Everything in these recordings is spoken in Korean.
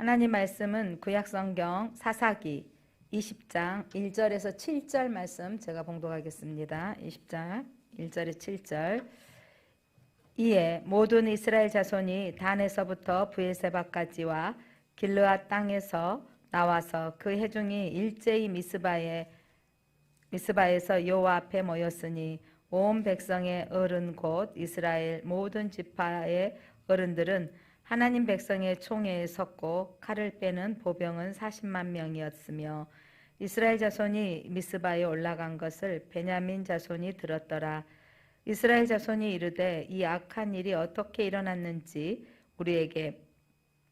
하나님 말씀은 구약성경 사사기 20장 1절에서 7절 말씀 제가 봉독하겠습니다. 20장 1절에 7절. 이에 모든 이스라엘 자손이 단에서부터 브엘세바까지와 길르앗 땅에서 나와서 그 회중이 일제히 미스바에서 여호와 앞에 모였으니 온 백성의 어른 곧 이스라엘 모든 지파의 어른들은 하나님 백성의 총회에 섰고 칼을 빼는 보병은 40만 명이었으며 이스라엘 자손이 미스바에 올라간 것을 베냐민 자손이 들었더라. 이스라엘 자손이 이르되 이 악한 일이 어떻게 일어났는지 우리에게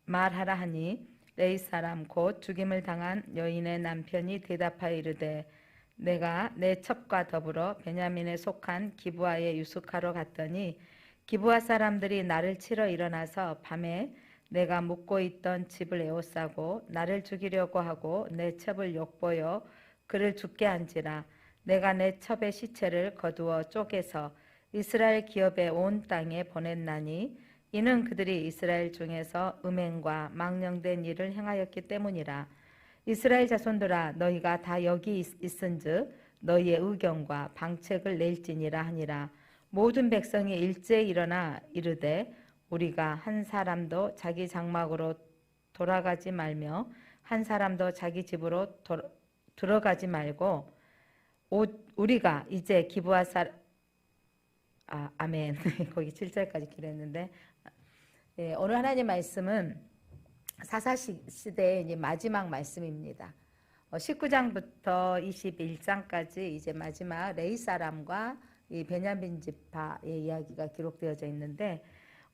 말하라 하니 레이 사람 곧 죽임을 당한 여인의 남편이 대답하여 이르되 내가 내 첩과 더불어 베냐민에 속한 기브아에 유숙하러 갔더니 기브아 사람들이 나를 치러 일어나서 밤에 내가 묵고 있던 집을 에워싸고 나를 죽이려고 하고 내 첩을 욕보여 그를 죽게 한지라. 내가 내 첩의 시체를 거두어 쪼개서 이스라엘 기업의 온 땅에 보냈나니 이는 그들이 이스라엘 중에서 음행과 망령된 일을 행하였기 때문이라. 이스라엘 자손들아 너희가 다 여기 있은즉 너희의 의견과 방책을 낼지니라 하니라. 모든 백성이 일제히 일어나 이르되 우리가 한 사람도 자기 장막으로 돌아가지 말며 한 사람도 자기 집으로 들어가지 말고 우리가 이제 기브아 아멘. 거기 7절까지 길었는데 오늘 하나님 말씀은 사사시대의 마지막 말씀입니다. 19장부터 21장까지 이제 마지막 레위 사람과 이 베냐민 지파의 이야기가 기록되어져 있는데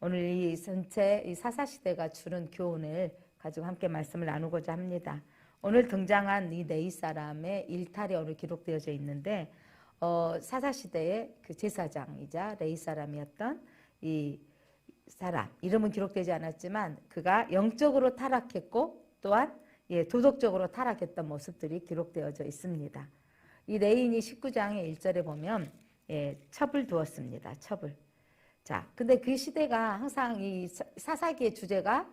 오늘 이 전체 이 사사시대가 주는 교훈을 가지고 함께 말씀을 나누고자 합니다. 오늘 등장한 이 레위 사람의 일탈이 오늘 기록되어져 있는데 사사시대의 그 제사장이자 레위 사람이었던 이 사람 이름은 기록되지 않았지만 그가 영적으로 타락했고 또한 도덕적으로 타락했던 모습들이 기록되어져 있습니다. 이 레위인이 19장의 1절에 보면 첩을 두었습니다. 첩을. 자, 근데 그 시대가 항상 이 사사기의 주제가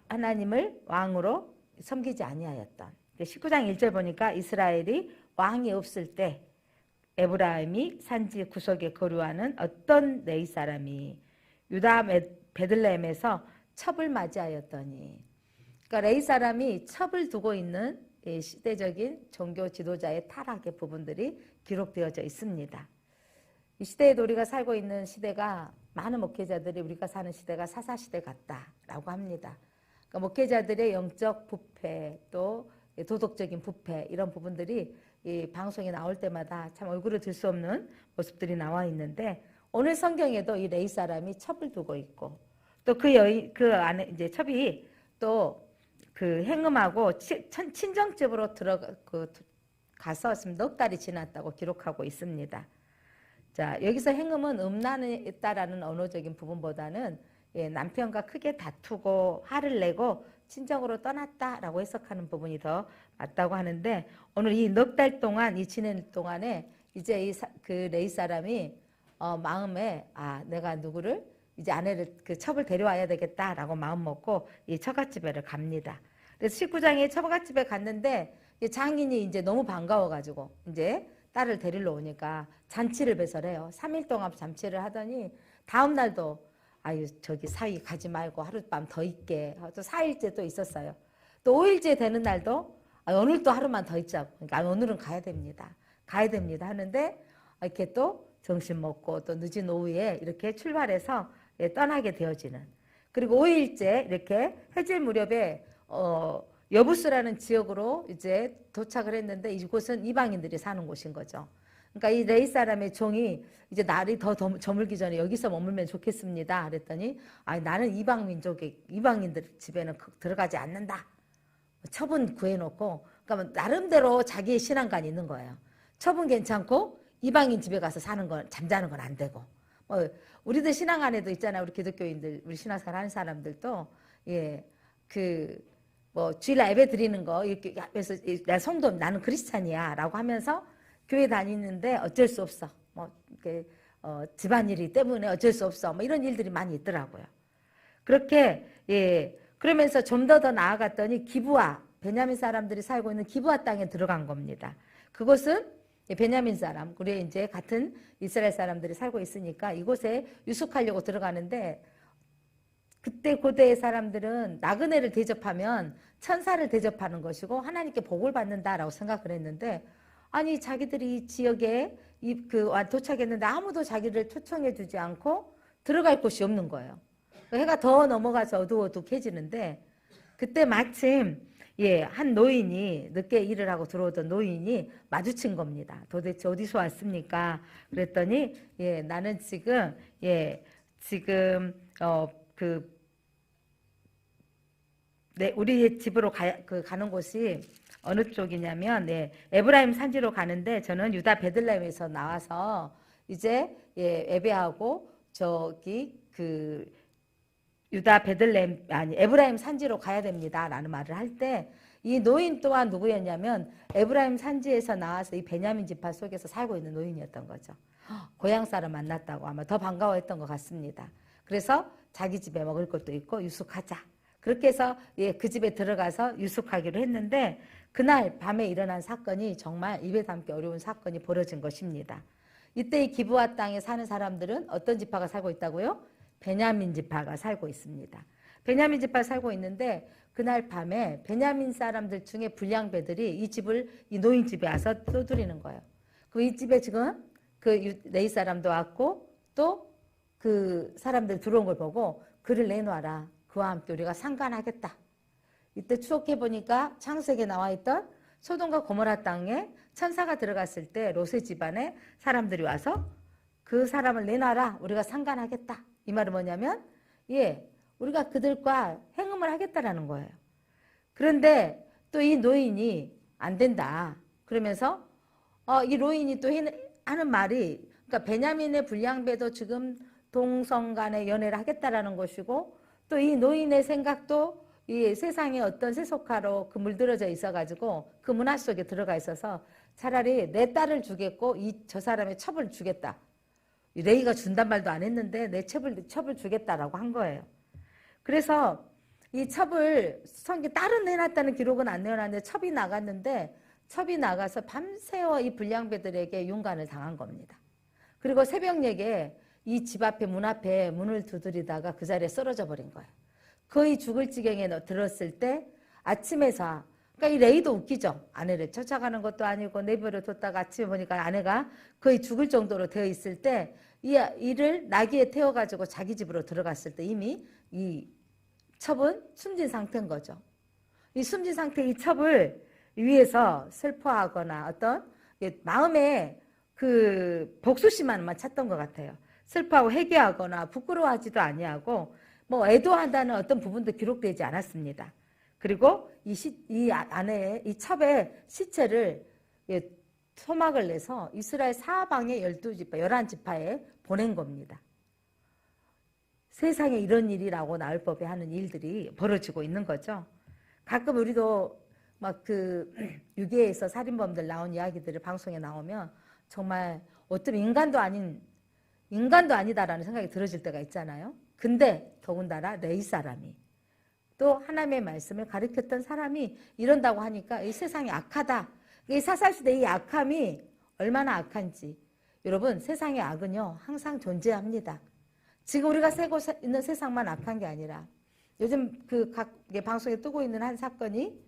하나님을 왕으로 섬기지 아니하였던. 19장 1절 보니까 이스라엘이 왕이 없을 때 에브라임이 산지 구석에 거류하는 어떤 레위 사람이 유다 베들레헴에서 첩을 맞이하였더니, 그러니까 레위 사람이 첩을 두고 있는 시대적인 종교 지도자의 타락의 부분들이 기록되어져 있습니다. 이 시대에도 우리가 살고 있는 시대가 많은 목회자들이 우리가 사는 시대가 사사시대 같다라고 합니다. 그러니까 목회자들의 영적 부패 또 도덕적인 부패 이런 부분들이 이 방송에 나올 때마다 참 얼굴을 들 수 없는 모습들이 나와 있는데 오늘 성경에도 이 레위 사람이 첩을 두고 있고 또 그 안에 이제 첩이 또 그 행음하고 친정집으로 가서 지금 넉 달이 지났다고 기록하고 있습니다. 자, 여기서 행음은 음란했다라는 언어적인 부분보다는 남편과 크게 다투고 화를 내고 친정으로 떠났다라고 해석하는 부분이 더 맞다고 하는데 오늘 이 넉 달 동안 이 지낸 동안에 이제 그 레위 사람이 마음에 내가 누구를 이제 아내를 그 첩을 데려와야 되겠다라고 마음 먹고 이 처갓집에를 갑니다. 그래서 19장에 처갓집에 갔는데 장인이 이제 너무 반가워가지고 이제 딸을 데리러 오니까 잔치를 배설해요. 3일 동안 잔치를 하더니 다음 날도 저기 사위 가지 말고 하룻밤 더 있게. 또 4일째 또 있었어요. 또 5일째 되는 날도 오늘 또 하루만 더 있자고. 그러니까 오늘은 가야 됩니다. 가야 됩니다 하는데 이렇게 또 점심 먹고 또 늦은 오후에 이렇게 출발해서 떠나게 되어지는. 그리고 5일째 이렇게 해질 무렵에 여부스라는 지역으로 이제 도착을 했는데 이곳은 이방인들이 사는 곳인 거죠. 그러니까 이 레위 사람의 종이 이제 날이 더 저물기 전에 여기서 머물면 좋겠습니다. 그랬더니 나는 이방인들 집에는 들어가지 않는다. 첩은 구해놓고 그러니까 나름대로 자기의 신앙관이 있는 거예요. 첩은 괜찮고 이방인 집에 가서 사는 건 잠자는 건 안 되고. 우리들 신앙 안에도 있잖아요. 우리 기독교인들, 우리 신앙생활 하는 사람들도 주일 예배 드리는 거 이렇게 그래서 나 성도 나는 크리스찬이야라고 하면서 교회 다니는데 어쩔 수 없어. 이렇게 집안일이 때문에 어쩔 수 없어. 이런 일들이 많이 있더라고요. 그렇게 그러면서 좀 더 나아갔더니 기브아, 베냐민 사람들이 살고 있는 기브아 땅에 들어간 겁니다. 그곳은 베냐민 사람, 우리 이제 같은 이스라엘 사람들이 살고 있으니까 이곳에 유숙하려고 들어가는데, 그때 고대의 사람들은 나그네를 대접하면 천사를 대접하는 것이고 하나님께 복을 받는다라고 생각을 했는데, 아니 자기들이 이 지역에 도착했는데 아무도 자기를 초청해 주지 않고 들어갈 곳이 없는 거예요. 해가 더 넘어가서 어두워둑해지는데, 그때 마침 한 노인이, 늦게 일을 하고 들어오던 노인이 마주친 겁니다. 도대체 어디서 왔습니까? 그랬더니 나는 지금 우리 집으로 가는 곳이 어느 쪽이냐면 에브라임 산지로 가는데, 저는 유다 베들레헴에서 나와서 이제 예배하고 저기 유다 베들레헴 에브라임 산지로 가야 됩니다 라는 말을 할 때, 이 노인 또한 누구였냐면 에브라임 산지에서 나와서 이 베냐민 지파 속에서 살고 있는 노인이었던 거죠. 고향 사람 만났다고 아마 더 반가워했던 것 같습니다. 그래서 자기 집에 먹을 것도 있고 유숙하자, 그렇게 해서 그 집에 들어가서 유숙하기로 했는데, 그날 밤에 일어난 사건이 정말 입에 담기 어려운 사건이 벌어진 것입니다. 이때 이 기브아 땅에 사는 사람들은 어떤 지파가 살고 있다고요? 베냐민 지파가 살고 있습니다. 베냐민 지파가 살고 있는데, 그날 밤에 베냐민 사람들 중에 불량배들이 이 노인 집에 와서 떠들이는 거예요. 이 집에 지금 레위 사람도 왔고 또 그 사람들 들어온 걸 보고 그를 내놔라, 그와 함께 우리가 상관하겠다. 이때 추억해 보니까 창세기에 나와 있던 소돔과 고모라 땅에 천사가 들어갔을 때 롯의 집안에 사람들이 와서 그 사람을 내놔라, 우리가 상관하겠다. 이 말은 뭐냐면 우리가 그들과 행음을 하겠다라는 거예요. 그런데 또 이 노인이 안 된다 그러면서 이 노인이 또 하는 말이, 그러니까 베냐민의 불량배도 지금 동성 간의 연애를 하겠다라는 것이고, 또 이 노인의 생각도 이 세상에 어떤 세속화로 물들어져 있어가지고 그 문화 속에 들어가 있어서 차라리 내 딸을 주겠고 저 사람의 첩을 주겠다. 레이가 준단 말도 안 했는데 내 첩을 주겠다라고 한 거예요. 그래서 이 첩을 딸은 내놨다는 기록은 안 내놨는데 첩이 나갔는데, 첩이 나가서 밤새워 이 불량배들에게 윤관을 당한 겁니다. 그리고 새벽녘에 이 집 앞에 문 앞에 문을 두드리다가 그 자리에 쓰러져 버린 거예요. 거의 죽을 지경에 들었을 때 아침에서, 그러니까 이 레이도 웃기죠. 아내를 쫓아가는 것도 아니고 내버려 뒀다가 아침에 보니까 아내가 거의 죽을 정도로 되어 있을 때 이를 나귀에 태워가지고 자기 집으로 들어갔을 때 이미 이 첩은 숨진 상태인 거죠. 이 숨진 상태의 이 첩을 위해서 슬퍼하거나 어떤 마음에 복수심만만 찾던 것 같아요. 슬퍼하고 회개하거나 부끄러워하지도 아니하고 애도한다는 어떤 부분도 기록되지 않았습니다. 그리고 이 안에 이 첩의 시체를 소막을 내서 이스라엘 사방의 12지파, 11지파에 보낸 겁니다. 세상에 이런 일이라고 나올 법에 하는 일들이 벌어지고 있는 거죠. 가끔 우리도 유괴에서 살인범들 나온 이야기들을 방송에 나오면 정말 어떤 인간도 아니다라는 생각이 들어질 때가 있잖아요. 근데 더군다나 레위 사람이 또 하나님의 말씀을 가르쳤던 사람이 이런다고 하니까 이 세상이 악하다. 이 사사시대의 이 악함이 얼마나 악한지. 여러분, 세상의 악은요 항상 존재합니다. 지금 우리가 살고 있는 세상만 악한 게 아니라 요즘 각 방송에 뜨고 있는 한 사건이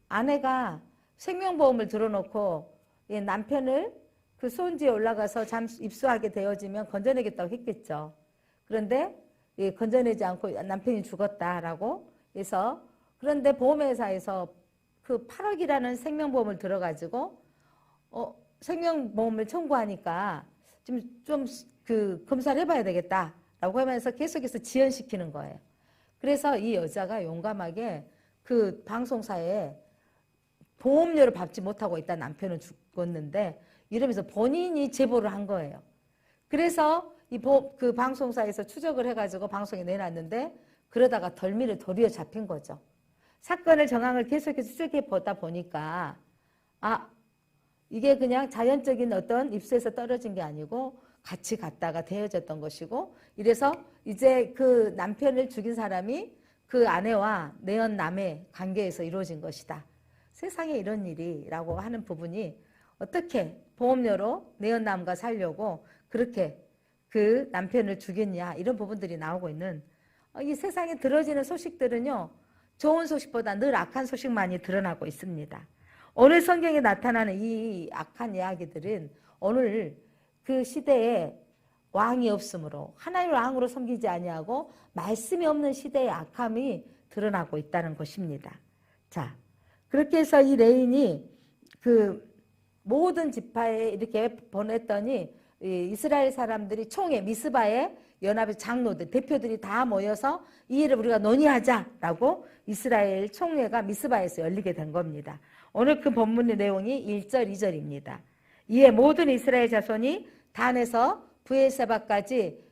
아내가 생명보험을 들어놓고 남편을 소원지에 올라가서 입수하게 되어지면 건져내겠다고 했겠죠. 그런데 건져내지 않고 남편이 죽었다라고 해서, 그런데 보험회사에서 8억이라는 생명보험을 들어가지고 생명보험을 청구하니까 좀 검사를 해봐야 되겠다라고 하면서 계속해서 지연시키는 거예요. 그래서 이 여자가 용감하게 방송사에 보험료를 받지 못하고 있다, 남편은 죽었는데 이러면서 본인이 제보를 한 거예요. 그래서 방송사에서 추적을 해가지고 방송에 내놨는데, 그러다가 도리어 잡힌 거죠. 사건의 정황을 계속해서 추적해 보다 보니까 이게 그냥 자연적인 어떤 입수에서 떨어진 게 아니고 같이 갔다가 데워졌던 것이고, 이래서 이제 남편을 죽인 사람이 그 아내와 내연남의 관계에서 이루어진 것이다. 세상에 이런 일이라고 하는 부분이 어떻게 보험료로 내연남과 살려고 그렇게 그 남편을 죽였냐, 이런 부분들이 나오고 있는, 이 세상에 들어지는 소식들은요, 좋은 소식보다 늘 악한 소식만이 드러나고 있습니다. 오늘 성경에 나타나는 이 악한 이야기들은 오늘 그 시대에 왕이 없으므로 하나님을 왕으로 섬기지 아니하고 말씀이 없는 시대의 악함이 드러나고 있다는 것입니다. 자, 그렇게 해서 이 레인이 그 모든 지파에 이렇게 보냈더니 이스라엘 사람들이 총회 미스바에 연합의 장로들, 대표들이 다 모여서 이 일을 우리가 논의하자라고 이스라엘 총회가 미스바에서 열리게 된 겁니다. 오늘 그 본문의 내용이 1절, 2절입니다. 이에 모든 이스라엘 자손이 단에서 브에세바까지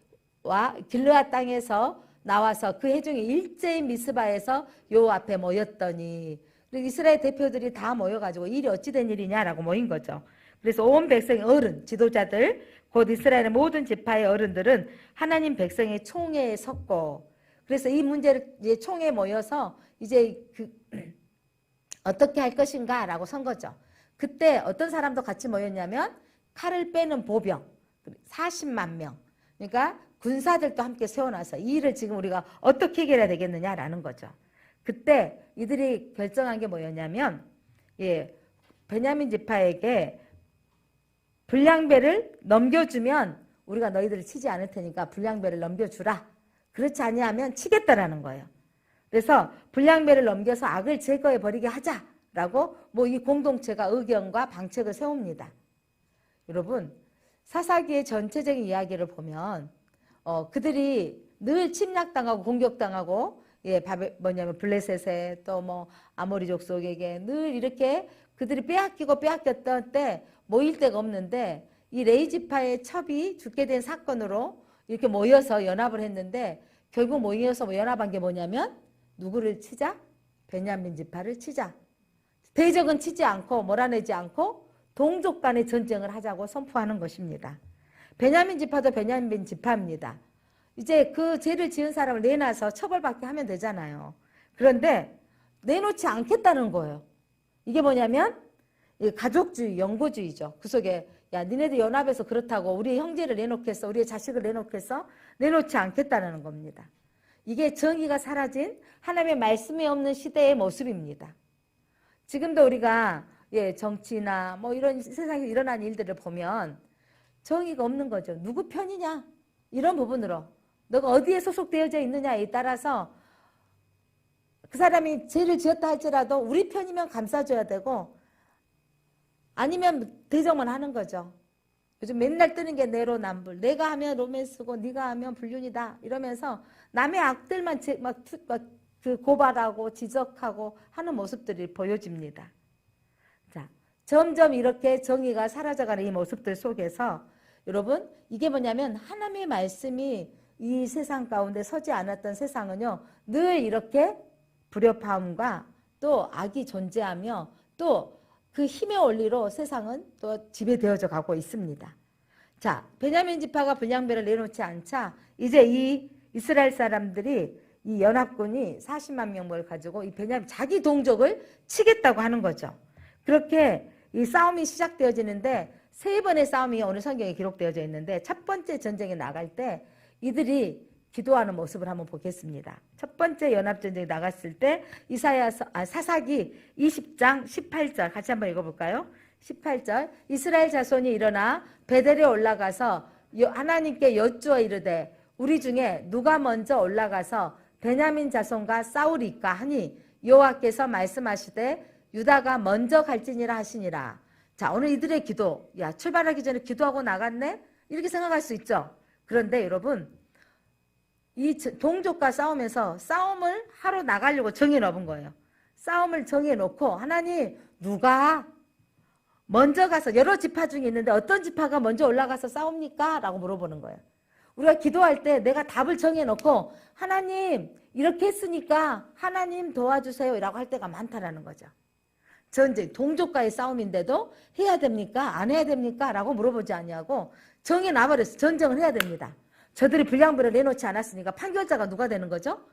와 길르앗 땅에서 나와서 그 해중에 일제인 미스바에서 요 앞에 모였더니, 이스라엘 대표들이 다 모여가지고 일이 어찌된 일이냐라고 모인 거죠. 그래서 온 백성의 어른, 지도자들, 곧 이스라엘의 모든 지파의 어른들은 하나님 백성의 총회에 섰고, 그래서 이 문제를 이제 총회에 모여서 이제 어떻게 할 것인가라고 선 거죠. 그때 어떤 사람도 같이 모였냐면 칼을 빼는 보병 40만 명, 그러니까 군사들도 함께 세워놔서 이 일을 지금 우리가 어떻게 해결해야 되겠느냐라는 거죠. 그때 이들이 결정한 게 뭐였냐면, 베냐민 지파에게 분량배를 넘겨주면 우리가 너희들을 치지 않을 테니까 분량배를 넘겨주라. 그렇지 아니하면 치겠다라는 거예요. 그래서 분량배를 넘겨서 악을 제거해 버리게 하자라고 이 공동체가 의견과 방책을 세웁니다. 여러분, 사사기의 전체적인 이야기를 보면 그들이 늘 침략당하고 공격당하고, 블레셋에 또 아모리 족속에게 늘 이렇게 그들이 빼앗겼던 때 모일 데가 없는데, 이 레위 지파의 첩이 죽게 된 사건으로 이렇게 모여서 연합을 했는데, 결국 모여서 연합한 게 뭐냐면 누구를 치자? 베냐민 지파를 치자. 대적은 치지 않고 몰아내지 않고 동족 간의 전쟁을 하자고 선포하는 것입니다. 베냐민 지파도 베냐민 지파입니다. 이제 그 죄를 지은 사람을 내놔서 처벌받게 하면 되잖아요. 그런데 내놓지 않겠다는 거예요. 이게 뭐냐면 가족주의, 영고주의죠. 그 속에 니네들 연합해서 그렇다고 우리의 형제를 내놓겠어, 우리의 자식을 내놓겠어? 내놓지 않겠다는 겁니다. 이게 정의가 사라진 하나님의 말씀이 없는 시대의 모습입니다. 지금도 우리가 정치나 이런 세상에 일어난 일들을 보면 정의가 없는 거죠. 누구 편이냐? 이런 부분으로 너가 어디에 소속되어져 있느냐에 따라서 그 사람이 죄를 지었다 할지라도 우리 편이면 감싸줘야 되고 아니면 대적만 하는 거죠. 요즘 맨날 뜨는 게 내로남불. 내가 하면 로맨스고 네가 하면 불륜이다 이러면서 남의 악들만 고발하고 지적하고 하는 모습들이 보여집니다. 자, 점점 이렇게 정의가 사라져가는 이 모습들 속에서 여러분, 이게 뭐냐면 하나님의 말씀이 이 세상 가운데 서지 않았던 세상은요, 늘 이렇게 불협화음과 또 악이 존재하며 또 그 힘의 원리로 세상은 또 지배되어져 가고 있습니다. 자, 베냐민 지파가 분량배를 내놓지 않자 이제 이 이스라엘 사람들이 이 연합군이 40만 명을 가지고 이 베냐민 자기 동족을 치겠다고 하는 거죠. 그렇게 이 싸움이 시작되어지는데 세 번의 싸움이 오늘 성경에 기록되어져 있는데, 첫 번째 전쟁에 나갈 때 이들이 기도하는 모습을 한번 보겠습니다. 첫 번째 연합전쟁에 나갔을 때 사사기 20장 18절 같이 한번 읽어볼까요? 18절, 이스라엘 자손이 일어나 베델에 올라가서 하나님께 여쭈어 이르되 우리 중에 누가 먼저 올라가서 베냐민 자손과 싸우리까 하니 여호와께서 말씀하시되 유다가 먼저 갈지니라 하시니라. 자, 오늘 이들의 기도, 출발하기 전에 기도하고 나갔네? 이렇게 생각할 수 있죠. 그런데 여러분, 이 동족과 싸우면서 싸움을 하러 나가려고 정해놓은 거예요. 싸움을 정해놓고 하나님 누가 먼저 가서, 여러 지파 중에 있는데 어떤 지파가 먼저 올라가서 싸웁니까? 라고 물어보는 거예요. 우리가 기도할 때 내가 답을 정해놓고 하나님 이렇게 했으니까 하나님 도와주세요 라고 할 때가 많다라는 거죠. 전쟁, 동족과의 싸움인데도 해야 됩니까? 안 해야 됩니까? 라고 물어보지 않냐고 정해놔버렸어요. 전쟁을 해야 됩니다. 저들이 분량배를 내놓지 않았으니까 판결자가 누가 되는 거죠?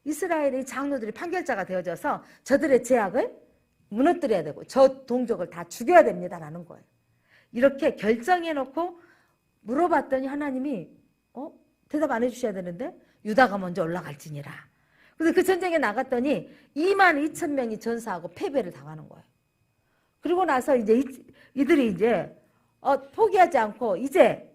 이스라엘의 장로들이 판결자가 되어져서 저들의 제약을 무너뜨려야 되고 저 동족을 다 죽여야 됩니다라는 거예요. 이렇게 결정해놓고 물어봤더니 하나님이 대답 안 해주셔야 되는데 유다가 먼저 올라갈지니라. 그래서 그 전쟁에 나갔더니 22,000명이 전사하고 패배를 당하는 거예요. 그리고 나서 이제 이들이 이제 포기하지 않고 이제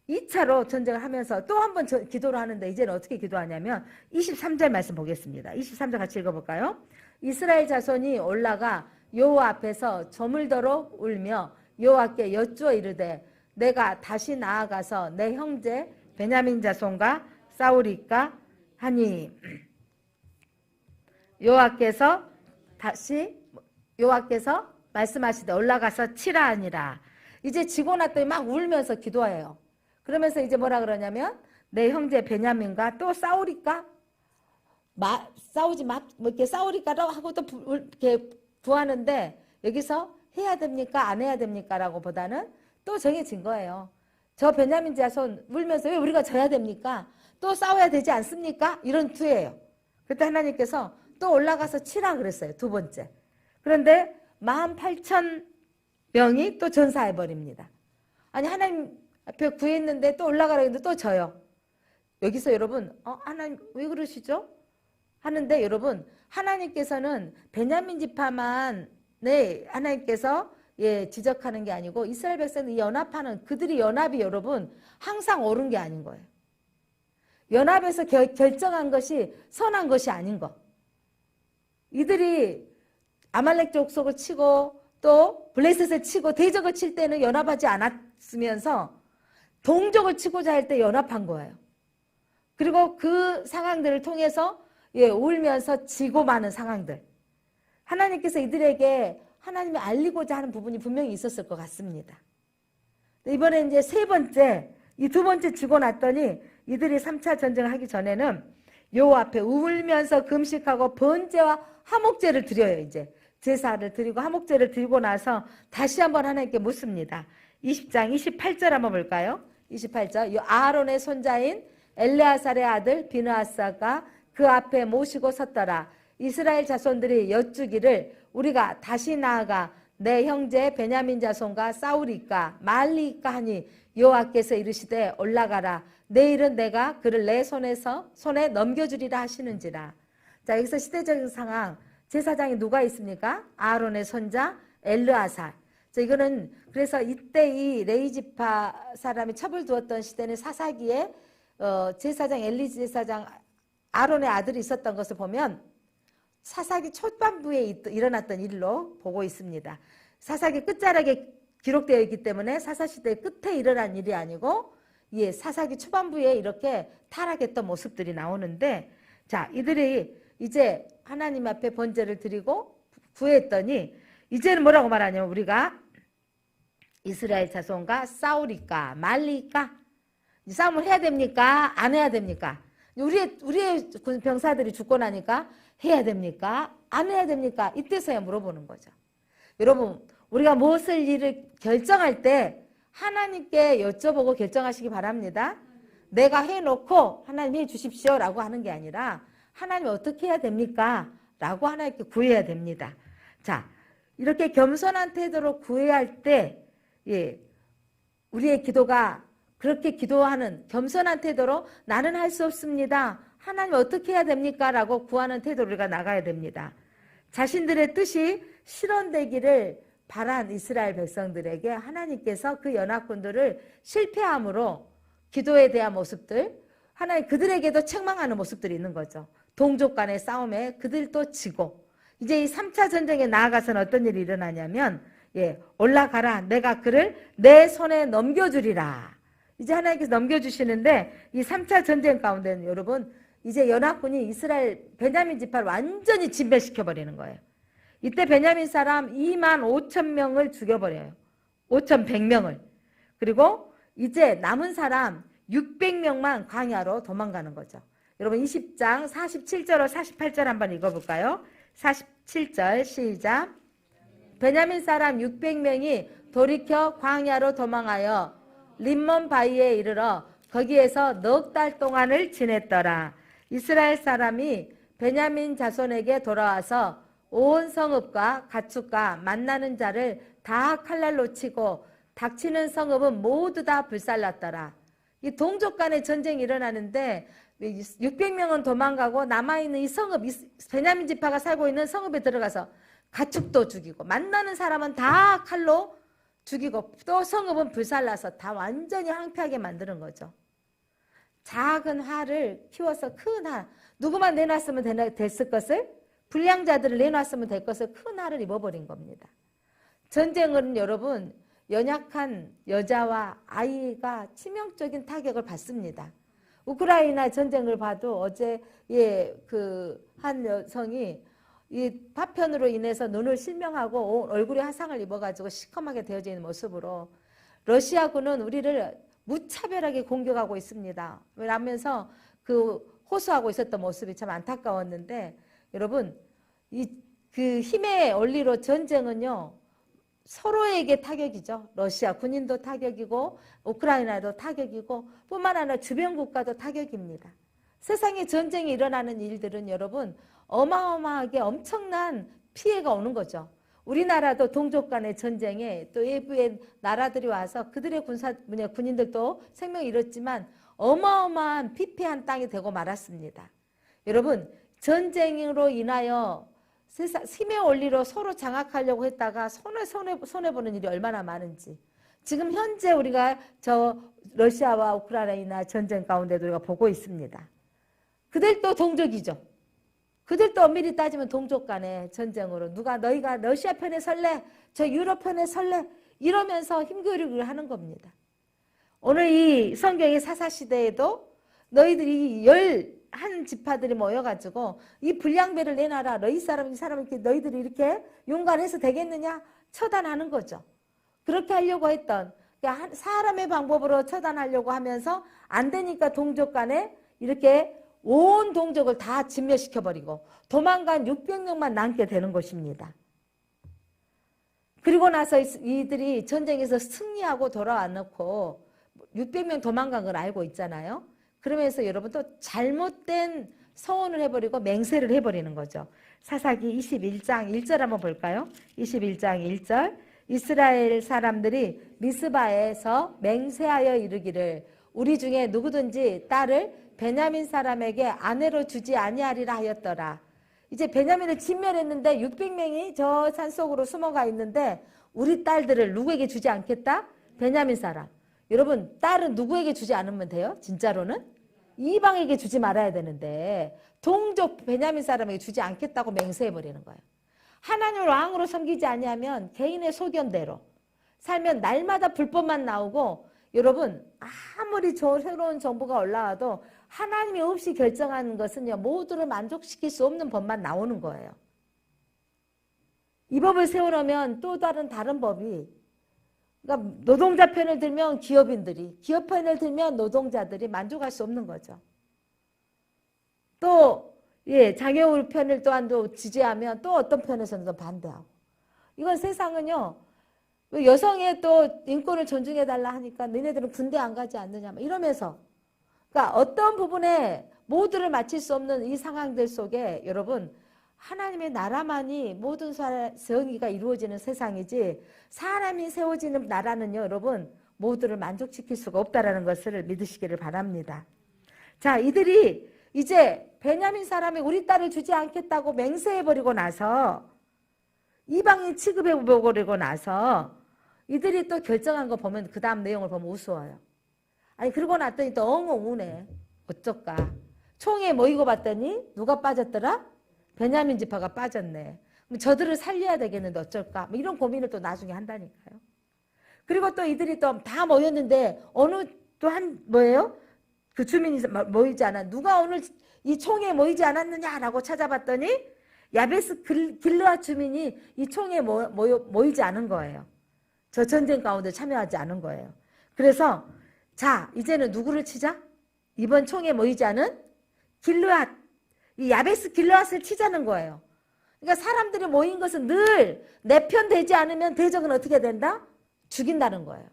2차로 전쟁을 하면서 또 한 번 기도를 하는데 이제는 어떻게 기도하냐면 23절 말씀 보겠습니다. 23절 같이 읽어볼까요? 이스라엘 자손이 올라가 여호와 앞에서 저물도록 울며 여호와께 여쭈어 이르되 내가 다시 나아가서 내 형제 베냐민 자손과 싸우리까 하니 여호와께서 말씀하시되 올라가서 치라 하니라. 이제 지고 났더니 막 울면서 기도해요. 그러면서 이제 뭐라 그러냐면 내 형제 베냐민과 또 싸우리까? 이렇게 싸우리까라고 하고 또 이렇게 구하는데 여기서 해야 됩니까? 안 해야 됩니까? 라고 보다는 또 정해진 거예요. 저 베냐민 자손 울면서 왜 우리가 져야 됩니까? 또 싸워야 되지 않습니까? 이런 투예요. 그때 하나님께서 또 올라가서 치라 그랬어요. 두 번째. 그런데 18,000명이 또 전사해버립니다. 아니 하나님 앞에 구했는데 또 올라가라 했는데 또 져요. 여기서 여러분 하나님 왜 그러시죠? 하는데 여러분 하나님께서는 베냐민 지파만 하나님께서 지적하는 게 아니고 이스라엘 백성들이 연합하는 그들이 연합이 여러분 항상 옳은 게 아닌 거예요. 연합에서 결정한 것이 선한 것이 아닌 거. 이들이 아말렉 족속을 치고 또 블레셋을 치고 대적을 칠 때는 연합하지 않았으면서 동족을 치고자 할 때 연합한 거예요. 그리고 그 상황들을 통해서 울면서 지고 마는 상황들. 하나님께서 이들에게 하나님이 알리고자 하는 부분이 분명히 있었을 것 같습니다. 이번에 이제 세 번째, 이 두 번째 지고 났더니 이들이 3차 전쟁을 하기 전에는 여호와 앞에 울면서 금식하고 번제와 화목제를 드려요. 이제 제사를 드리고 화목제를 드리고 나서 다시 한번 하나님께 묻습니다. 20장 28절 한번 볼까요? 28절 아론의 손자인 엘레아살의 아들 비느하사가 그 앞에 모시고 섰더라. 이스라엘 자손들이 여쭈기를 우리가 다시 나아가 내 형제 베냐민 자손과 싸우리까 말리까 하니 여호와께서 이르시되 올라가라. 내일은 내가 그를 내 손에 넘겨주리라 하시는지라. 자, 여기서 시대적인 상황, 제사장이 누가 있습니까? 아론의 손자 엘르아살. 자, 이거는 그래서 이때 이 레위 지파 사람이 첩을 두었던 시대는 사사기에 제사장 엘리 제사장 아론의 아들이 있었던 것을 보면 사사기 초반부에 일어났던 일로 보고 있습니다. 사사기 끝자락에 기록되어 있기 때문에 사사시대 끝에 일어난 일이 아니고 사사기 초반부에 이렇게 타락했던 모습들이 나오는데, 자, 이들이 이제 하나님 앞에 번제를 드리고 구했더니 이제는 뭐라고 말하냐면 우리가 이스라엘 자손과 싸우리까 말리까? 싸움을 해야 됩니까? 안 해야 됩니까? 우리의 병사들이 죽고 나니까 해야 됩니까? 안 해야 됩니까? 이때서야 물어보는 거죠. 여러분, 우리가 무엇을 일을 결정할 때 하나님께 여쭤보고 결정하시기 바랍니다. 내가 해놓고 하나님 해 주십시오 라고 하는 게 아니라 하나님 어떻게 해야 됩니까? 라고 하나님께 구해야 됩니다. 자, 이렇게 겸손한 태도로 구해야 할 때 우리의 기도가 그렇게 기도하는 겸손한 태도로 나는 할 수 없습니다. 하나님 어떻게 해야 됩니까? 라고 구하는 태도로 우리가 나가야 됩니다. 자신들의 뜻이 실현되기를 바란 이스라엘 백성들에게 하나님께서 그 연합군들을 실패함으로 기도에 대한 모습들, 하나님 그들에게도 책망하는 모습들이 있는 거죠. 동족 간의 싸움에 그들도 지고 이제 이 3차 전쟁에 나아가서는 어떤 일이 일어나냐면 올라가라 내가 그를 내 손에 넘겨주리라. 이제 하나님께서 넘겨주시는데 이 3차 전쟁 가운데는 여러분 이제 연합군이 이스라엘 베냐민 지파를 완전히 진멸시켜버리는 거예요. 이때 베냐민 사람 25,000명을 죽여버려요. 5,100명을. 그리고 이제 남은 사람 600명만 광야로 도망가는 거죠. 여러분 20장 47절로 48절 한번 읽어볼까요? 47절 시작. 베냐민 사람 600명이 돌이켜 광야로 도망하여 림몬 바위에 이르러 거기에서 넉 달 동안을 지냈더라. 이스라엘 사람이 베냐민 자손에게 돌아와서 온 성읍과 가축과 만나는 자를 다 칼날로 치고 닥치는 성읍은 모두 다 불살랐더라. 이 동족 간의 전쟁이 일어나는데 600명은 도망가고 남아있는 이 성읍, 베냐민 지파가 살고 있는 성읍에 들어가서 가축도 죽이고 만나는 사람은 다 칼로 죽이고 또 성읍은 불살라서 다 완전히 황폐하게 만드는 거죠. 작은 화를 키워서 큰 화, 누구만 내놨으면 됐을 것을, 불량자들을 내놨으면 될 것을 큰 화를 입어버린 겁니다. 전쟁은 여러분 연약한 여자와 아이가 치명적인 타격을 받습니다. 우크라이나 전쟁을 봐도 어제 한 여성이 이 파편으로 인해서 눈을 실명하고 얼굴에 화상을 입어가지고 시커멓게 되어져 있는 모습으로 러시아군은 우리를 무차별하게 공격하고 있습니다. 라면서 호소하고 있었던 모습이 참 안타까웠는데 여러분 그 힘의 원리로 전쟁은요 서로에게 타격이죠. 러시아 군인도 타격이고 우크라이나도 타격이고 뿐만 아니라 주변 국가도 타격입니다. 세상에 전쟁이 일어나는 일들은 여러분 어마어마하게 엄청난 피해가 오는 거죠. 우리나라도 동족 간의 전쟁에 또 외부의 나라들이 와서 그들의 군인들도 생명을 잃었지만 어마어마한 피폐한 땅이 되고 말았습니다. 여러분 전쟁으로 인하여 힘의 원리로 서로 장악하려고 했다가 손해보는 일이 얼마나 많은지 지금 현재 우리가 러시아와 우크라이나 전쟁 가운데도 우리가 보고 있습니다. 그들도 동족이죠. 그들도 엄밀히 따지면 동족 간의 전쟁으로 너희가 러시아 편에 설래? 저 유럽 편에 설래? 이러면서 힘겨루기를 하는 겁니다. 오늘 이 성경의 사사시대에도 너희들이 11지파들이 모여가지고 이 불량배를 내놔라. 너희 사람 이 사람 이렇게 너희들이 이렇게 용감해서 되겠느냐? 처단하는 거죠. 그렇게 하려고 했던 그러니까 사람의 방법으로 처단하려고 하면서 안 되니까 동족 간에 이렇게 온 동족을 다 진멸시켜버리고 도망간 600명만 남게 되는 것입니다. 그리고 나서 이들이 전쟁에서 승리하고 돌아와놓고 600명 도망간 걸 알고 있잖아요. 그러면서 여러분 또 잘못된 서원을 해버리고 맹세를 해버리는 거죠. 사사기 21장 1절 한번 볼까요? 21장 1절 이스라엘 사람들이 미스바에서 맹세하여 이르기를 우리 중에 누구든지 딸을 베냐민 사람에게 아내로 주지 아니하리라 하였더라. 이제 베냐민을 진멸했는데 600명이 저 산속으로 숨어가 있는데 우리 딸들을 누구에게 주지 않겠다? 베냐민 사람. 여러분 딸은 누구에게 주지 않으면 돼요? 진짜로는? 이방에게 주지 말아야 되는데 동족 베냐민 사람에게 주지 않겠다고 맹세해버리는 거예요. 하나님을 왕으로 섬기지 아니하면 개인의 소견대로 살면 날마다 불법만 나오고 여러분 아무리 새로운 정부가 올라와도 하나님이 없이 결정하는 것은요 모두를 만족시킬 수 없는 법만 나오는 거예요. 이 법을 세우려면 또 다른 법이 그러니까 노동자 편을 들면 기업인들이 기업 편을 들면 노동자들이 만족할 수 없는 거죠. 또 장애우 편을 또한도 지지하면 또 어떤 편에서는 또 반대하고 이건 세상은요 여성의 또 인권을 존중해달라 하니까 너네들은 군대 안 가지 않느냐 이러면서 그러니까 어떤 부분에 모두를 맞출 수 없는 이 상황들 속에 여러분 하나님의 나라만이 모든 정의가 이루어지는 세상이지 사람이 세워지는 나라는요 여러분 모두를 만족시킬 수가 없다는 것을 믿으시기를 바랍니다. 자 이들이 이제 베냐민 사람이 우리 딸을 주지 않겠다고 맹세해버리고 나서 이방인 취급해버리고 나서 이들이 또 결정한 거 보면 그 다음 내용을 보면 우스워요. 아니 그러고 났더니 또 엉엉 우네. 어쩔까. 총에 모이고 봤더니 누가 빠졌더라? 베냐민 지파가 빠졌네. 그럼 저들을 살려야 되겠는데 어쩔까? 뭐 이런 고민을 또 나중에 한다니까요. 그리고 또 이들이 또 다 모였는데 어느 또 뭐예요? 그 주민이 모이지 않아. 누가 오늘 이 총에 모이지 않았느냐라고 찾아봤더니 야베스 길르앗 주민이 이 총에 모이지 않은 거예요. 저 전쟁 가운데 참여하지 않은 거예요. 그래서 자 이제는 누구를 치자? 이번 총에 모이지 않은 길르앗 이 야베스 길르앗을 치자는 거예요. 그러니까 사람들이 모인 것은 늘 내 편 되지 않으면 대적은 어떻게 된다? 죽인다는 거예요.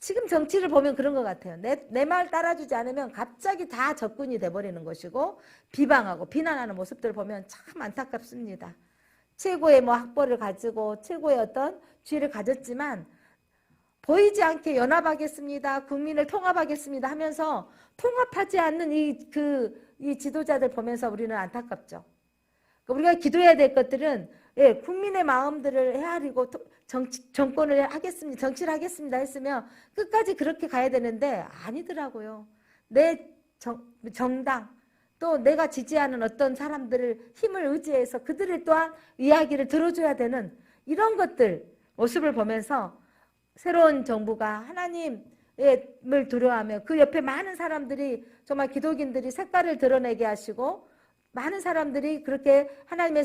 지금 정치를 보면 그런 것 같아요. 내 말 따라주지 않으면 갑자기 다 적군이 돼버리는 것이고 비방하고 비난하는 모습들을 보면 참 안타깝습니다. 최고의 뭐 학벌을 가지고 최고의 어떤 지위를 가졌지만 보이지 않게 연합하겠습니다. 국민을 통합하겠습니다 하면서 통합하지 않는 이 지도자들 보면서 우리는 안타깝죠. 우리가 기도해야 될 것들은 국민의 마음들을 헤아리고 정권을 하겠습니다. 정치를 하겠습니다 했으면 끝까지 그렇게 가야 되는데 아니더라고요. 내 정당 또 내가 지지하는 어떤 사람들을 힘을 의지해서 그들을 또한 이야기를 들어줘야 되는 이런 것들 모습을 보면서 새로운 정부가 하나님을 두려워하며 그 옆에 많은 사람들이 정말 기독인들이 색깔을 드러내게 하시고 많은 사람들이 그렇게 하나님의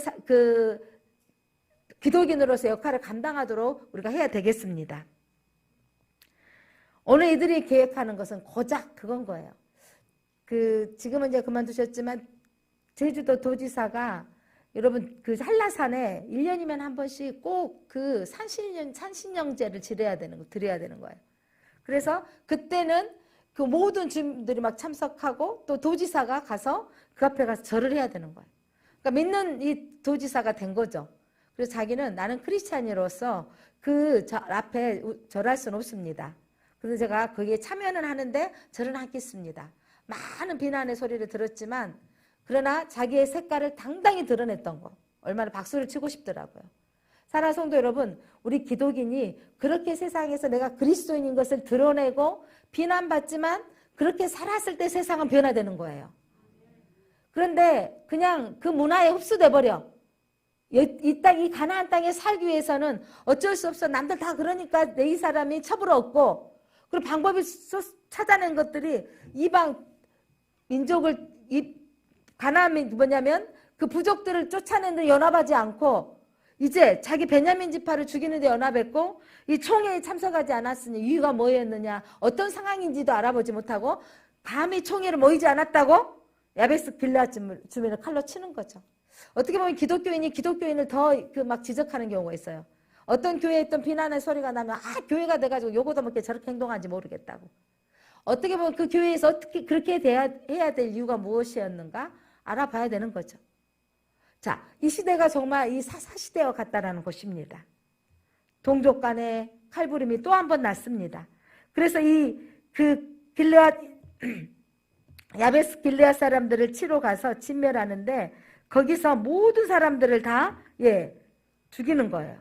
기독인으로서 역할을 감당하도록 우리가 해야 되겠습니다. 오늘 이들이 계획하는 것은 고작 그건 거예요. 지금은 이제 그만두셨지만 제주도 도지사가 여러분 한라산에 1년이면 한 번씩 꼭 산신령제를 드려야 되는 거예요. 그래서 그때는 그 모든 주민들이 막 참석하고 또 도지사가 가서 그 앞에 가서 절을 해야 되는 거예요. 그러니까 믿는 이 도지사가 된 거죠. 그래서 자기는 나는 크리스찬으로서 그 앞에 절할 수는 없습니다. 그래서 제가 거기에 참여는 하는데 절은 않겠습니다. 많은 비난의 소리를 들었지만 그러나 자기의 색깔을 당당히 드러냈던 거 얼마나 박수를 치고 싶더라고요. 사랑하는 성도 여러분, 우리 기독인이 그렇게 세상에서 내가 그리스도인인 것을 드러내고 비난받지만 그렇게 살았을 때 세상은 변화되는 거예요. 그런데 그냥 그 문화에 흡수돼 버려. 이 가나안 땅에 살기 위해서는 어쩔 수 없어. 남들 다 그러니까 내 이 사람이 첩으로 얻고 그리고 방법을 찾아낸 것들이 이방 민족을 가나안이 뭐냐면 그 부족들을 쫓아내는데 연합하지 않고 이제 자기 베냐민 지파를 죽이는데 연합했고 이 총회에 참석하지 않았으니 이유가 뭐였느냐 어떤 상황인지도 알아보지 못하고 감히 총회를 모이지 않았다고 야베스 길르앗 주민을 칼로 치는 거죠. 어떻게 보면 기독교인이 기독교인을 더 막 지적하는 경우가 있어요. 어떤 교회에 있던 비난의 소리가 나면 교회가 돼가지고 요거도 먹게 저렇게 행동하는지 모르겠다고. 어떻게 보면 그 교회에서 어떻게 그렇게 해야 될 이유가 무엇이었는가 알아봐야 되는 거죠. 자, 이 시대가 정말 이 사사시대와 같다라는 것입니다. 동족 간의 칼부림이 또 한 번 났습니다. 그래서 야베스 길르앗 사람들을 치러 가서 진멸하는데 거기서 모든 사람들을 다 죽이는 거예요.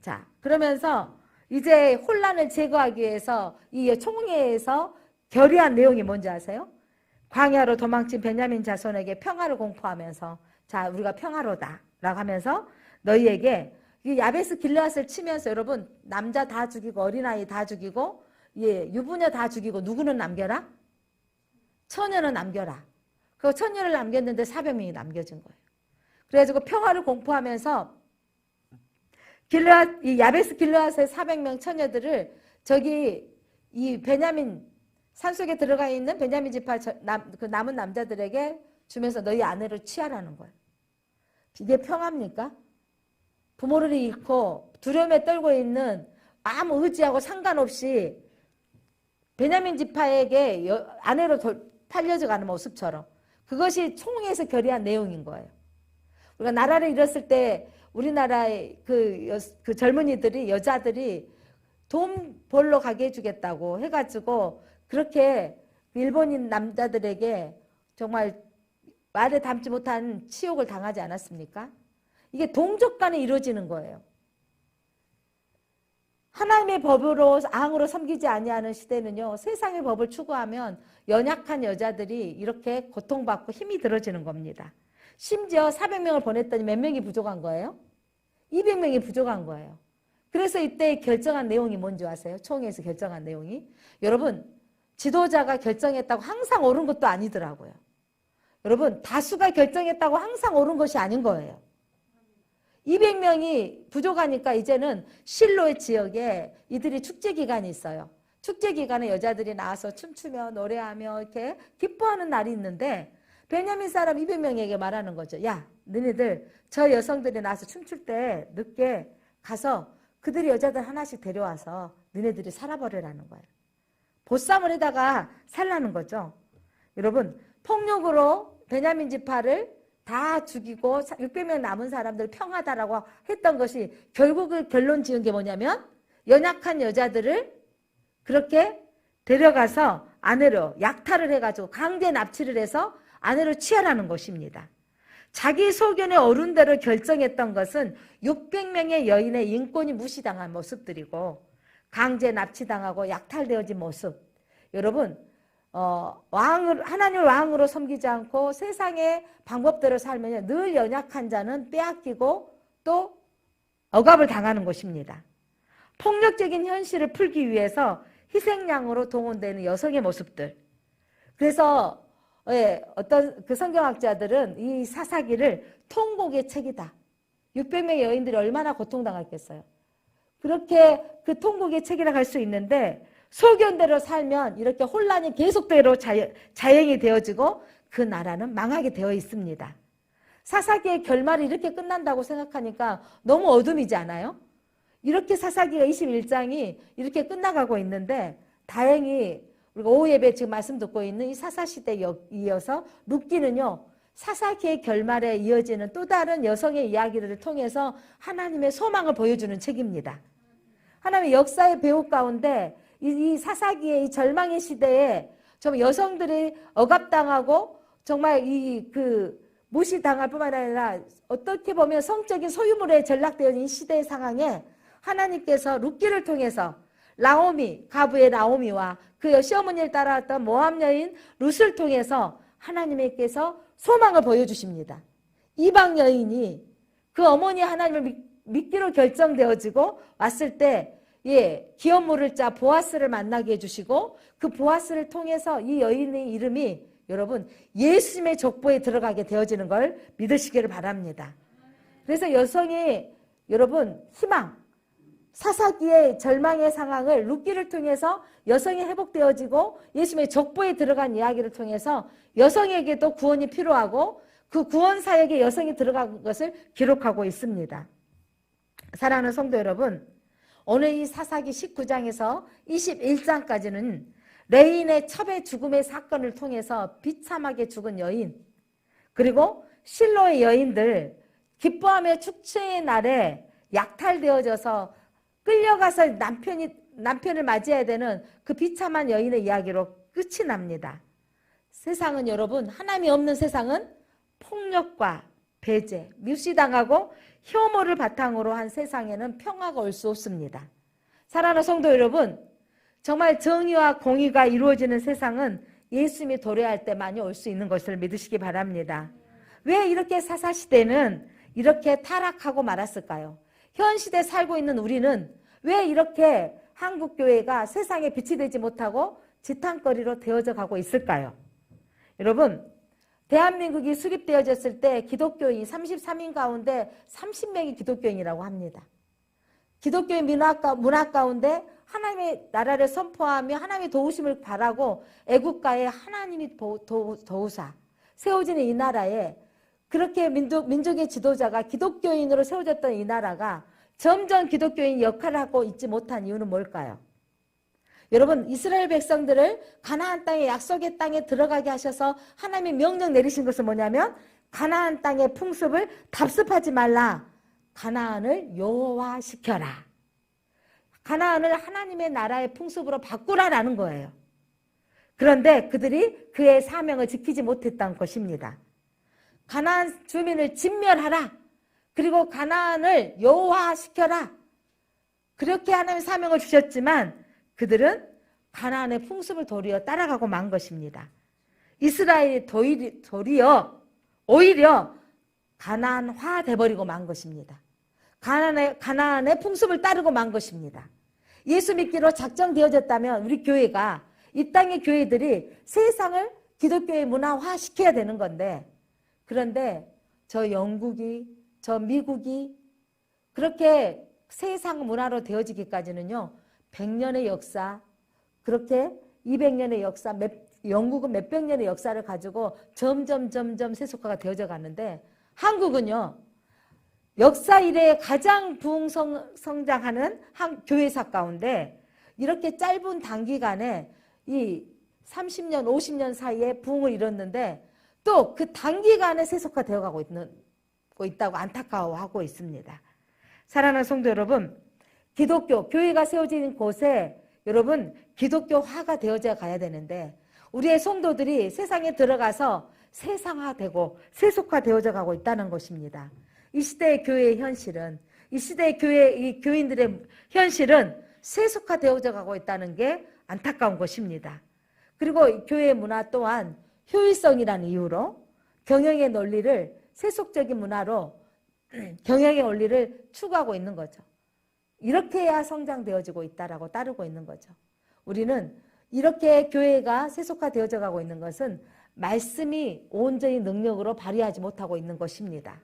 자, 그러면서 이제 혼란을 제거하기 위해서 이 총회에서 결의한 내용이 뭔지 아세요? 광야로 도망친 베냐민 자손에게 평화를 공포하면서 자, 우리가 평화로다 라고 하면서 너희에게 이 야베스 길르앗을 치면서 여러분 남자 다 죽이고 어린아이 다 죽이고 유부녀 다 죽이고 누구는 남겨라? 처녀는 남겨라. 그 처녀를 남겼는데 400명이 남겨진 거예요. 그래가지고 평화를 공포하면서 이 야베스 길르앗의 400명 처녀들을 저기 이 베냐민 산속에 들어가 있는 베냐민 지파 그 남은 남자들에게 주면서 너희 아내를 취하라는 거예요. 이게 평화입니까? 부모를 잃고 두려움에 떨고 있는 아무 의지하고 상관없이 베냐민 지파에게 아내로 팔려져 가는 모습처럼 그것이 총회에서 결의한 내용인 거예요. 우리가 나라를 잃었을 때 우리나라의 그 젊은이들이 여자들이 돈 벌러 가게 해주겠다고 해가지고 그렇게 일본인 남자들에게 정말 말에 담지 못한 치욕을 당하지 않았습니까? 이게 동족 간에 이루어지는 거예요. 하나님의 법으로 앙으로 섬기지 아니하는 시대는요. 세상의 법을 추구하면 연약한 여자들이 이렇게 고통받고 힘이 들어지는 겁니다. 심지어 400명을 보냈더니 몇 명이 부족한 거예요? 200명이 부족한 거예요. 그래서 이때 결정한 내용이 뭔지 아세요? 총회에서 결정한 내용이 여러분 지도자가 결정했다고 항상 옳은 것도 아니더라고요. 여러분 다수가 결정했다고 항상 옳은 것이 아닌 거예요. 200명이 부족하니까 이제는 실로의 지역에 이들이 축제 기간이 있어요. 축제 기간에 여자들이 나와서 춤추며 노래하며 이렇게 기뻐하는 날이 있는데 베냐민 사람 200명에게 말하는 거죠. 야, 너네들 저 여성들이 나와서 춤출 때 늦게 가서 그들이 여자들 하나씩 데려와서 너네들이 살아버리라는 거예요. 보쌈을 해다가 살라는 거죠. 여러분, 폭력으로 베냐민 지파를 다 죽이고 600명 남은 사람들 평하다라고 했던 것이 결국 결론 지은 게 뭐냐면 연약한 여자들을 그렇게 데려가서 아내로 약탈을 해가지고 강제 납치를 해서 아내로 취하라는 것입니다. 자기 소견의 어른대로 결정했던 것은 600명의 여인의 인권이 무시당한 모습들이고 강제 납치당하고 약탈되어진 모습. 여러분, 하나님을 왕으로 섬기지 않고 세상의 방법대로 살면 늘 연약한 자는 빼앗기고 또 억압을 당하는 것입니다. 폭력적인 현실을 풀기 위해서 희생양으로 동원되는 여성의 모습들. 그래서 어떤 그 성경학자들은 이 사사기를 통곡의 책이다. 600명의 여인들이 얼마나 고통당했겠어요. 그렇게 그 통곡의 책이라고 할 수 있는데 소견대로 살면 이렇게 혼란이 계속대로 자행이 되어지고 그 나라는 망하게 되어 있습니다. 사사기의 결말이 이렇게 끝난다고 생각하니까 너무 어둠이지 않아요? 이렇게 사사기가 21장이 이렇게 끝나가고 있는데 다행히 우리가 오후 예배 지금 말씀 듣고 있는 이 사사시대에 이어서 룻기는요. 사사기의 결말에 이어지는 또 다른 여성의 이야기들을 통해서 하나님의 소망을 보여주는 책입니다. 하나님의 역사의 배후 가운데 이 사사기의 이 절망의 시대에 좀 여성들이 억압당하고 정말 무시당할 뿐만 아니라 어떻게 보면 성적인 소유물에 전락되어 있는 이 시대의 상황에 하나님께서 룻기를 통해서 가부의 나오미와 그 시어머니를 따라왔던 모압 여인 룻을 통해서 하나님께서 소망을 보여주십니다. 이방 여인이 그 어머니 하나님을 믿기로 결정되어지고 왔을 때 기업 물을 자 보아스를 만나게 해주시고 그 보아스를 통해서 이 여인의 이름이 여러분 예수님의 족보에 들어가게 되어지는 걸 믿으시기를 바랍니다. 그래서 여성이 여러분 희망, 사사기의 절망의 상황을 룻기를 통해서 여성이 회복되어지고 예수님의 족보에 들어간 이야기를 통해서 여성에게도 구원이 필요하고 그 구원 사역에 여성이 들어간 것을 기록하고 있습니다. 사랑하는 성도 여러분, 오늘 이 사사기 19장에서 21장까지는 레인의 첩의 죽음의 사건을 통해서 비참하게 죽은 여인, 그리고 실로의 여인들, 기뻐하며 축제의 날에 약탈되어져서 끌려가서 남편을 맞이해야 되는 그 비참한 여인의 이야기로 끝이 납니다. 세상은 여러분, 하나님이 없는 세상은 폭력과 배제, 멸시당하고 혐오를 바탕으로 한 세상에는 평화가 올 수 없습니다. 사랑하는 성도 여러분, 정말 정의와 공의가 이루어지는 세상은 예수님이 도래할 때만이 올 수 있는 것을 믿으시기 바랍니다. 왜 이렇게 사사시대는 이렇게 타락하고 말았을까요? 현 시대에 살고 있는 우리는 왜 이렇게 한국교회가 세상에 빛이 되지 못하고 지탄거리로 되어져 가고 있을까요? 여러분, 대한민국이 수립되어졌을 때 기독교인 33인 가운데 30명이 기독교인이라고 합니다. 기독교인 문화 가운데 하나님의 나라를 선포하며 하나님의 도우심을 바라고 애국가에 하나님이 도우사 세워지는 이 나라에 그렇게 민족의 지도자가 기독교인으로 세워졌던 이 나라가 점점 기독교인 역할을 하고 있지 못한 이유는 뭘까요? 여러분, 이스라엘 백성들을 가나안 땅에 약속의 땅에 들어가게 하셔서 하나님이 명령 내리신 것은 뭐냐면 가나안 땅의 풍습을 답습하지 말라. 가나안을 여호와시켜라. 가나안을 하나님의 나라의 풍습으로 바꾸라라는 거예요. 그런데 그들이 그의 사명을 지키지 못했던 것입니다. 가나안 주민을 진멸하라. 그리고 가나안을 여호와시켜라. 그렇게 하나님의 사명을 주셨지만 그들은 가나안의 풍습을 도리어 따라가고 만 것입니다. 이스라엘이 도리어 오히려 가나안화 돼버리고 만 것입니다. 가나안의 풍습을 따르고 만 것입니다. 예수 믿기로 작정되어졌다면 우리 교회가 이 땅의 교회들이 세상을 기독교의 문화화 시켜야 되는 건데 그런데 저 영국이 저 미국이 그렇게 세상 문화로 되어지기까지는요 100년의 역사 그렇게 200년의 역사 영국은 몇백 년의 역사를 가지고 점점 세속화가 되어져 가는데 한국은요 역사 이래 가장 부흥성장하는 한 교회사 가운데 이렇게 짧은 단기간에 이 30년, 50년 사이에 부흥을 이뤘는데 또 그 단기간에 세속화되어 가고 있다고 안타까워하고 있습니다. 사랑하는 성도 여러분, 기독교, 교회가 세워진 곳에 여러분 기독교화가 되어져 가야 되는데 우리의 성도들이 세상에 들어가서 세상화되고 세속화되어져 가고 있다는 것입니다. 이 시대의 교회의 현실은, 이 시대의 이 교인들의 현실은 세속화되어져 가고 있다는 게 안타까운 것입니다. 그리고 교회의 문화 또한 효율성이라는 이유로 경영의 논리를 세속적인 문화로 경영의 원리를 추구하고 있는 거죠. 이렇게 해야 성장되어지고 있다라고 따르고 있는 거죠. 우리는 이렇게 교회가 세속화되어져 가고 있는 것은 말씀이 온전히 능력으로 발휘하지 못하고 있는 것입니다.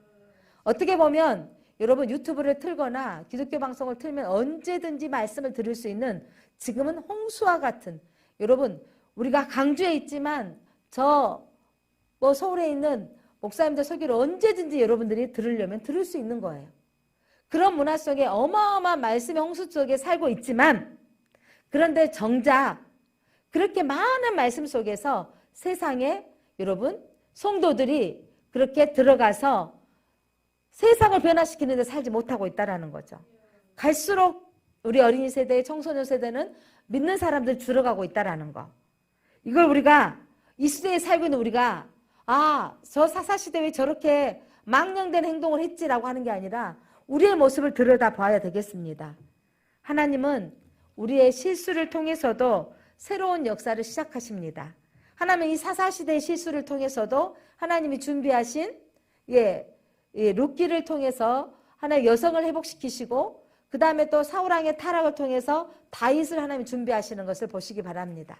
어떻게 보면 여러분 유튜브를 틀거나 기독교 방송을 틀면 언제든지 말씀을 들을 수 있는 지금은 홍수와 같은, 여러분 우리가 강주에 있지만 서울에 있는 목사님들 설교를 언제든지 여러분들이 들으려면 들을 수 있는 거예요. 그런 문화 속에 어마어마한 말씀의 홍수 속에 살고 있지만 그런데 정작 그렇게 많은 말씀 속에서 세상에 여러분 성도들이 그렇게 들어가서 세상을 변화시키는 데 살지 못하고 있다는 거죠. 갈수록 우리 어린이 세대, 청소년 세대는 믿는 사람들 들어가고 있다는 거. 이걸 우리가 이 시대에 살고 있는 우리가 저 사사시대 왜 저렇게 망령된 행동을 했지라고 하는 게 아니라 우리의 모습을 들여다봐야 되겠습니다. 하나님은 우리의 실수를 통해서도 새로운 역사를 시작하십니다. 하나님은 이 사사시대의 실수를 통해서도 하나님이 준비하신 룻기를 통해서 하나님 여성을 회복시키시고 그 다음에 또 사울왕의 타락을 통해서 다윗을 하나님이 준비하시는 것을 보시기 바랍니다.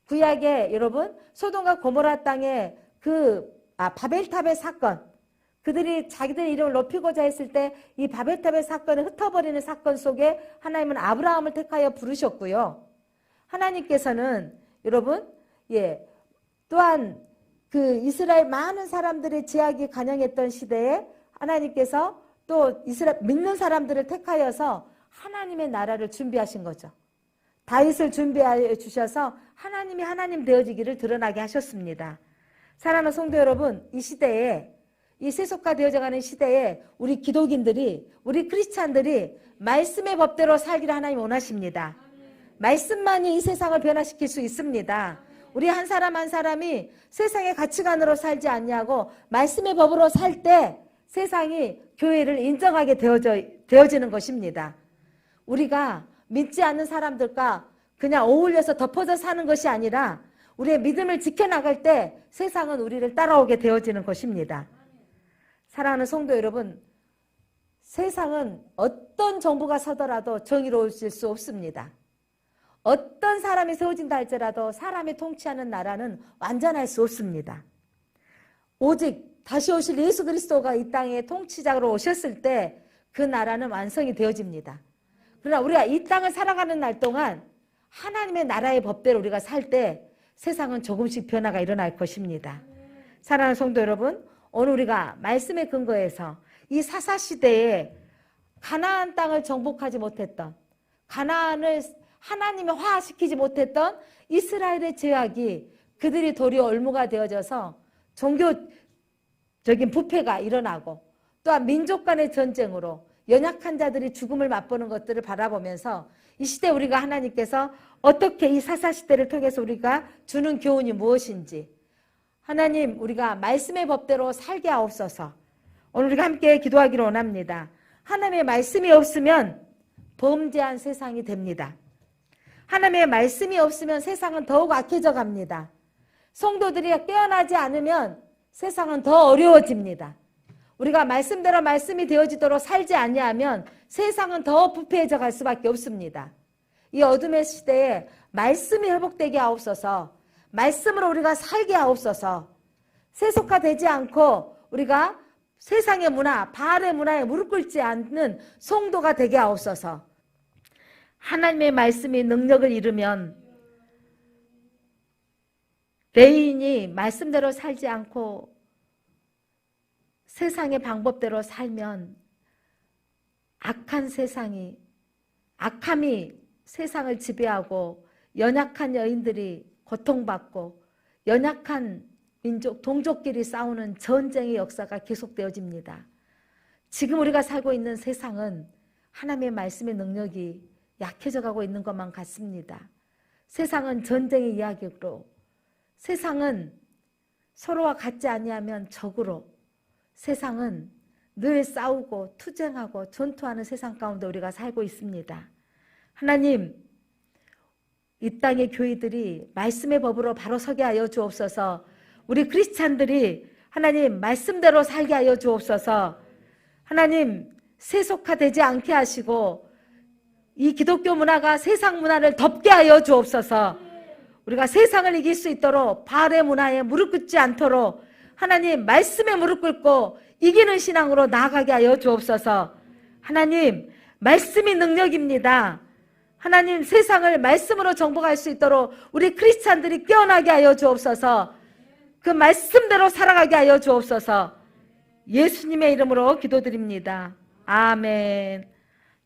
구약에 여러분 소돔과 고모라 땅에 바벨탑의 사건, 그들이 자기들 이름을 높이고자 했을 때 이 바벨탑의 사건을 흩어버리는 사건 속에 하나님은 아브라함을 택하여 부르셨고요. 하나님께서는 여러분 또한 그 이스라엘 많은 사람들의 제약이 간영했던 시대에 하나님께서 또 이스라엘 믿는 사람들을 택하여서 하나님의 나라를 준비하신 거죠. 다윗을 준비하여 주셔서 하나님이 하나님 되어지기를 드러나게 하셨습니다. 사랑하는 성도 여러분, 이 시대에 이 세속화되어져가는 시대에 우리 기독인들이, 우리 크리스찬들이 말씀의 법대로 살기를 하나님 원하십니다. 말씀만이 이 세상을 변화시킬 수 있습니다. 우리 한 사람 한 사람이 세상의 가치관으로 살지 않냐고 말씀의 법으로 살 때 세상이 교회를 인정하게 되어지는 것입니다. 우리가 믿지 않는 사람들과 그냥 어울려서 덮어져 사는 것이 아니라 우리의 믿음을 지켜나갈 때 세상은 우리를 따라오게 되어지는 것입니다. 사랑하는 성도 여러분, 세상은 어떤 정부가 서더라도 정의로워질 수 없습니다. 어떤 사람이 세워진다 할지라도 사람이 통치하는 나라는 완전할 수 없습니다. 오직 다시 오실 예수 그리스도가 이 땅에 통치자로 오셨을 때 그 나라는 완성이 되어집니다. 그러나 우리가 이 땅을 살아가는 날 동안 하나님의 나라의 법대로 우리가 살 때 세상은 조금씩 변화가 일어날 것입니다. 사랑하는 성도 여러분, 오늘 우리가 말씀의 근거에서 이 사사시대에 가나안 땅을 정복하지 못했던, 가나안을 하나님이 화시키지 못했던 이스라엘의 죄악이 그들이 도리어 올무가 되어져서 종교적인 부패가 일어나고 또한 민족 간의 전쟁으로 연약한 자들이 죽음을 맛보는 것들을 바라보면서 이 시대 우리가 하나님께서 어떻게 이 사사시대를 통해서 우리가 주는 교훈이 무엇인지 하나님 우리가 말씀의 법대로 살게 하옵소서. 오늘 우리가 함께 기도하기를 원합니다. 하나님의 말씀이 없으면 범죄한 세상이 됩니다. 하나님의 말씀이 없으면 세상은 더욱 악해져 갑니다. 성도들이 깨어나지 않으면 세상은 더 어려워집니다. 우리가 말씀대로 말씀이 되어지도록 살지 아니하면 세상은 더 부패해져 갈 수밖에 없습니다. 이 어둠의 시대에 말씀이 회복되게 하옵소서. 말씀으로 우리가 살게 하옵소서. 세속화되지 않고 우리가 세상의 문화, 바알의 문화에 무릎 꿇지 않는 성도가 되게 하옵소서. 하나님의 말씀이 능력을 이루면 레인이 말씀대로 살지 않고 세상의 방법대로 살면 악함이 세상을 지배하고 연약한 여인들이 고통받고 연약한 민족, 동족끼리 싸우는 전쟁의 역사가 계속되어집니다. 지금 우리가 살고 있는 세상은 하나님의 말씀의 능력이 약해져 가고 있는 것만 같습니다. 세상은 전쟁의 이야기로, 세상은 서로와 같지 아니하면 적으로, 세상은 늘 싸우고 투쟁하고 전투하는 세상 가운데 우리가 살고 있습니다. 하나님, 이 땅의 교회들이 말씀의 법으로 바로 서게 하여 주옵소서. 우리 크리스찬들이 하나님 말씀대로 살게 하여 주옵소서. 하나님, 세속화되지 않게 하시고 이 기독교 문화가 세상 문화를 덮게 하여 주옵소서. 우리가 세상을 이길 수 있도록 바알의 문화에 무릎 꿇지 않도록 하나님 말씀에 무릎 꿇고 이기는 신앙으로 나아가게 하여 주옵소서. 하나님, 말씀이 능력입니다. 하나님, 세상을 말씀으로 정복할 수 있도록 우리 크리스찬들이 깨어나게 하여 주옵소서. 그 말씀대로 살아가게 하여 주옵소서. 예수님의 이름으로 기도드립니다. 아멘.